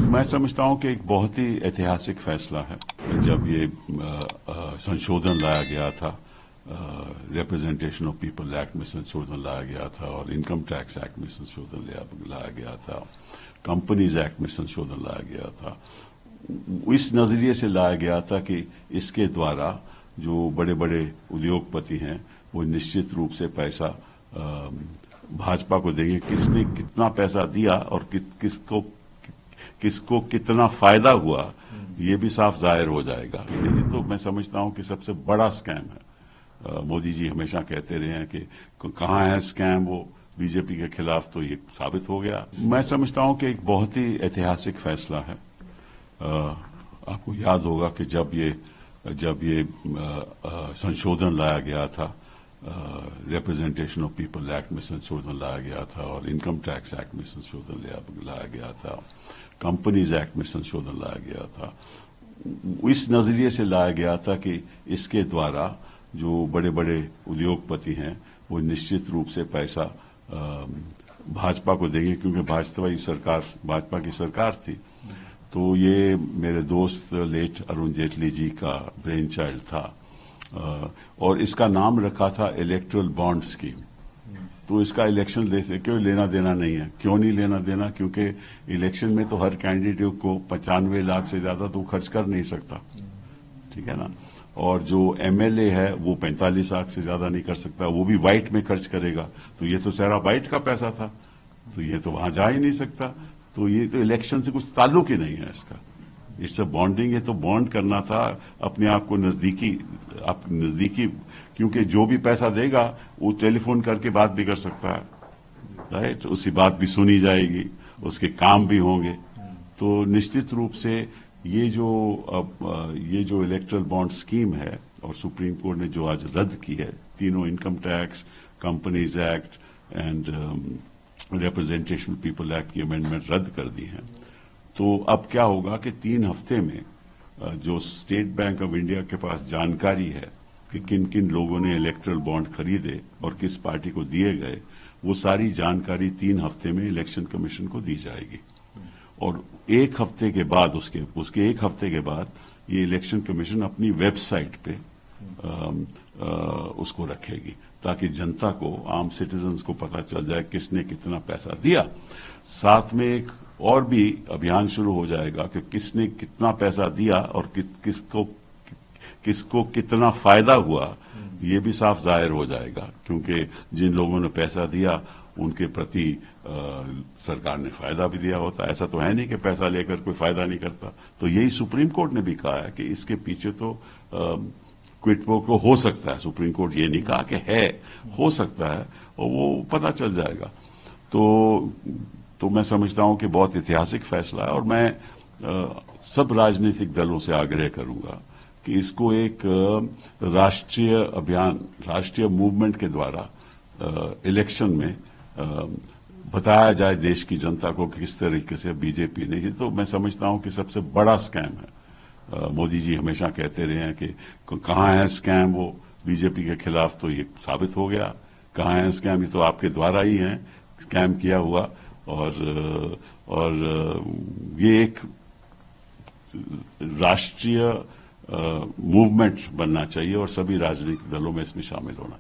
मैं समझता हूं कि एक बहुत ही ऐतिहासिक फैसला है जब ये संशोधन लाया गया था, रिप्रेजेंटेशन ऑफ पीपल एक्ट में संशोधन लाया गया था और इनकम टैक्स एक्ट में संशोधन लाया गया था, कंपनीज एक्ट में संशोधन लाया गया था। इस नजरिए से लाया गया था कि इसके द्वारा जो बड़े बड़े उद्योगपति हैं वो निश्चित रूप से पैसा भाजपा को देंगे। किसने कितना पैसा दिया और किसको कितना फायदा हुआ ये भी साफ जाहिर हो जाएगा। ये तो मैं समझता हूं कि सबसे बड़ा स्कैम है। मोदी जी हमेशा कहते रहे हैं कि कहां है स्कैम, वो बीजेपी के खिलाफ, तो ये साबित हो गया। मैं समझता हूं कि एक बहुत ही ऐतिहासिक फैसला है। आपको याद होगा कि जब ये संशोधन लाया गया था, रिप्रेजेंटेशन ऑफ पीपल एक्ट में संशोधन लाया गया था और इनकम टैक्स एक्ट में संशोधन लाया गया था, कंपनीज एक्ट में संशोधन लाया गया था। इस नजरिए से लाया गया था कि इसके द्वारा जो बड़े बड़े उद्योगपति हैं वो निश्चित रूप से पैसा भाजपा को देंगे, क्योंकि भाजपा की सरकार थी। तो ये मेरे दोस्त लेट अरुण जेटली जी का ब्रेन चाइल्ड था और इसका नाम रखा था इलेक्ट्रल बॉन्ड स्कीम। तो इसका इलेक्शन क्यों लेना देना नहीं है? क्यों नहीं लेना देना? क्योंकि इलेक्शन में तो हर कैंडिडेट को 95 लाख से ज्यादा तो खर्च कर नहीं सकता, ठीक है ना। और जो एमएलए है वो 45 लाख से ज्यादा नहीं कर सकता, वो भी वाइट में खर्च करेगा। तो ये तो सारा वाइट का पैसा था, तो ये तो वहां जा ही नहीं सकता। तो ये तो इलेक्शन से कुछ ताल्लुक ही नहीं है इसका। It's a bonding. ये तो बॉन्ड करना था अपने आप को नजदीकी, क्योंकि जो भी पैसा देगा वो टेलीफोन करके बात भी कर सकता है, राइट। उसकी बात भी सुनी जाएगी, उसके काम भी होंगे। तो निश्चित रूप से ये जो इलेक्ट्रल बॉन्ड स्कीम है और सुप्रीम कोर्ट ने जो आज रद्द की है, तीनों income tax, companies act and representation people act की अमेंडमेंट रद्द कर दी है। तो अब क्या होगा कि 3 हफ्ते में जो स्टेट बैंक ऑफ इंडिया के पास जानकारी है कि किन किन लोगों ने इलेक्ट्रल बॉन्ड खरीदे और किस पार्टी को दिए गए, वो सारी जानकारी 3 हफ्ते में इलेक्शन कमीशन को दी जाएगी। और 1 हफ्ते के बाद उसके 1 हफ्ते के बाद ये इलेक्शन कमीशन अपनी वेबसाइट पे उसको रखेगी, ताकि जनता को, आम सिटीजन्स को पता चल जाए किसने कितना पैसा दिया। साथ में एक और भी अभियान शुरू हो जाएगा कि किसने कितना पैसा दिया और किसको कितना फायदा हुआ, ये भी साफ जाहिर हो जाएगा। क्योंकि जिन लोगों ने पैसा दिया उनके प्रति सरकार ने फायदा भी दिया होता। ऐसा तो है नहीं कि पैसा लेकर कोई फायदा नहीं करता। तो यही सुप्रीम कोर्ट ने भी कहा है कि इसके पीछे तो क्विड प्रो क्वो हो सकता है। सुप्रीम कोर्ट ये नहीं कहा कि है, हो सकता है, और वो पता चल जाएगा। तो मैं समझता हूं कि बहुत ऐतिहासिक फैसला है और मैं सब राजनीतिक दलों से आग्रह करूंगा कि इसको एक राष्ट्रीय अभियान, राष्ट्रीय मूवमेंट के द्वारा इलेक्शन में बताया जाए देश की जनता को कि किस तरीके से बीजेपी ने, ये तो मैं समझता हूं कि सबसे बड़ा स्कैम है। मोदी जी हमेशा कहते रहे हैं कि कहां है स्कैम, वो बीजेपी के खिलाफ, तो ये साबित हो गया। कहां है स्कैम, ये तो आपके द्वारा ही है स्कैम किया हुआ। और ये एक राष्ट्रीय मूवमेंट बनना चाहिए और सभी राजनीतिक दलों में इसमें शामिल होना।